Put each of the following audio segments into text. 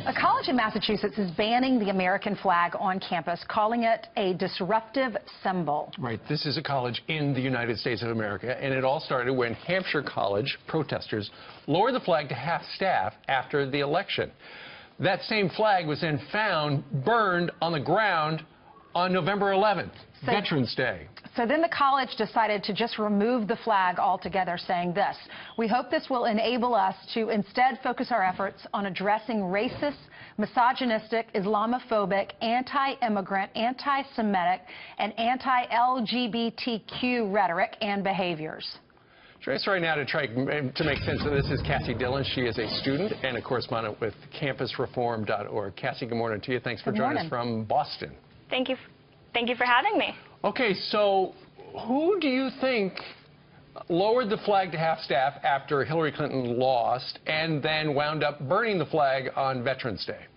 A college in Massachusetts is banning the American flag on campus, calling it a disruptive symbol. Right. This is a college in the United States of America, and it all started when Hampshire College protesters lowered the flag to half-staff after the election. That same flag was then found burned on the ground on November 11th, Veterans Day. So then the college decided to just remove the flag altogether, saying this: "We hope this will enable us to instead focus our efforts on addressing racist, misogynistic, Islamophobic, anti-immigrant, anti-Semitic, and anti-LGBTQ rhetoric and behaviors." Joining us right now to try to make sense of this is Cassie Dillon. She is a student and a correspondent with campusreform.org. Cassie, good morning to you. Thanks for joining us from Boston. Thank you for having me. Okay, so who do you think lowered the flag to half-staff after Hillary Clinton lost and then wound up burning the flag on Veterans Day?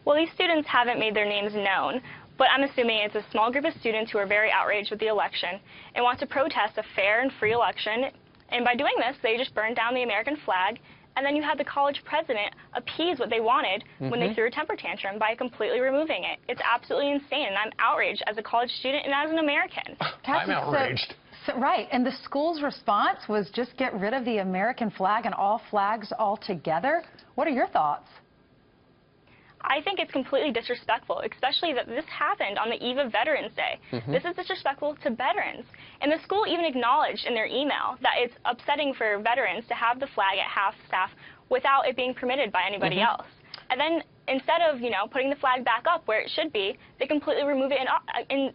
Well, these students haven't made their names known, but I'm assuming it's a small group of students who are very outraged with the election and want to protest a fair and free election. And by doing this, they just burned down the American flag. And then you had the college president appease what they wanted when they threw a temper tantrum by completely removing it. It's absolutely insane, and I'm outraged as a college student and as an American. I'm outraged. Right, and the school's response was just get rid of the American flag and all flags altogether. What are your thoughts? I think it's completely disrespectful, especially that this happened on the eve of Veterans Day. This is disrespectful to veterans. And the school even acknowledged in their email that it's upsetting for veterans to have the flag at half-staff without it being permitted by anybody else. And then instead of, putting the flag back up where it should be, they completely remove it in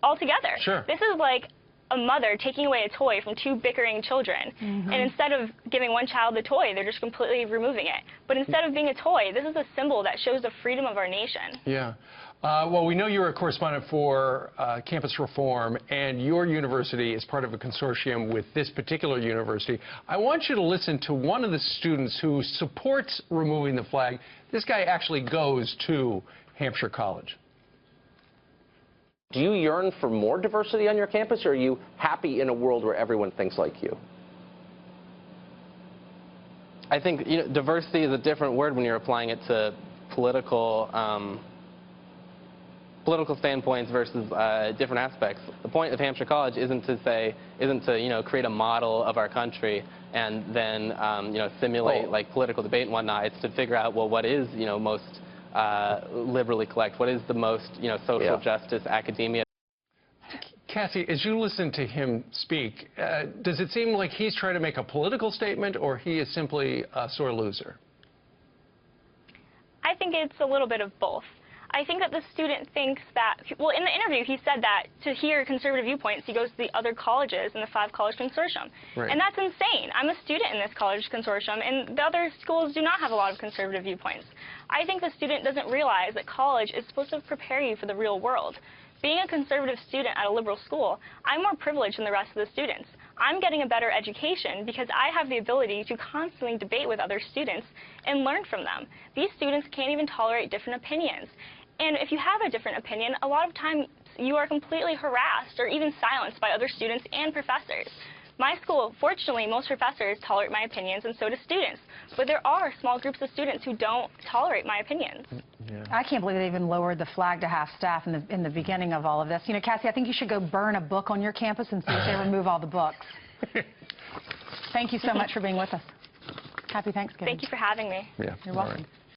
altogether. Sure. This is like a mother taking away a toy from two bickering children. And instead of giving one child the toy, they're just completely removing it. But instead of being a toy, this is a symbol that shows the freedom of our nation. Yeah. Well, we know you're a correspondent for Campus Reform, and your university is part of a consortium with this particular university. I want you to listen to one of the students who supports removing the flag. This guy actually goes to Hampshire College. Do you yearn for more diversity on your campus, or are you happy in a world where everyone thinks like you? I think diversity is a different word when you're applying it to political standpoints versus different aspects. The point of Hampshire College isn't to create a model of our country and then simulate like political debate and whatnot. It's to figure out, well, what is most liberally collect, what is the most social justice academia. Cassie, as you listen to him speak, does it seem like he's trying to make a political statement, or he is simply a sore loser? I think it's a little bit of both. I think that the student thinks that, well, in the interview he said that to hear conservative viewpoints he goes to the other colleges in the 5-college consortium. Right. And that's insane. I'm a student in this college consortium, and the other schools do not have a lot of conservative viewpoints. I think the student doesn't realize that college is supposed to prepare you for the real world. Being a conservative student at a liberal school, I'm more privileged than the rest of the students. I'm getting a better education because I have the ability to constantly debate with other students and learn from them. These students can't even tolerate different opinions. And if you have a different opinion, a lot of times you are completely harassed or even silenced by other students and professors. My school, fortunately, most professors tolerate my opinions, and so do students. But there are small groups of students who don't tolerate my opinions. Yeah. I can't believe they even lowered the flag to half-staff in the beginning of all of this. Cassie, I think you should go burn a book on your campus and see if they remove all the books. Thank you so much for being with us. Happy Thanksgiving. Thank you for having me. Yeah. You're welcome.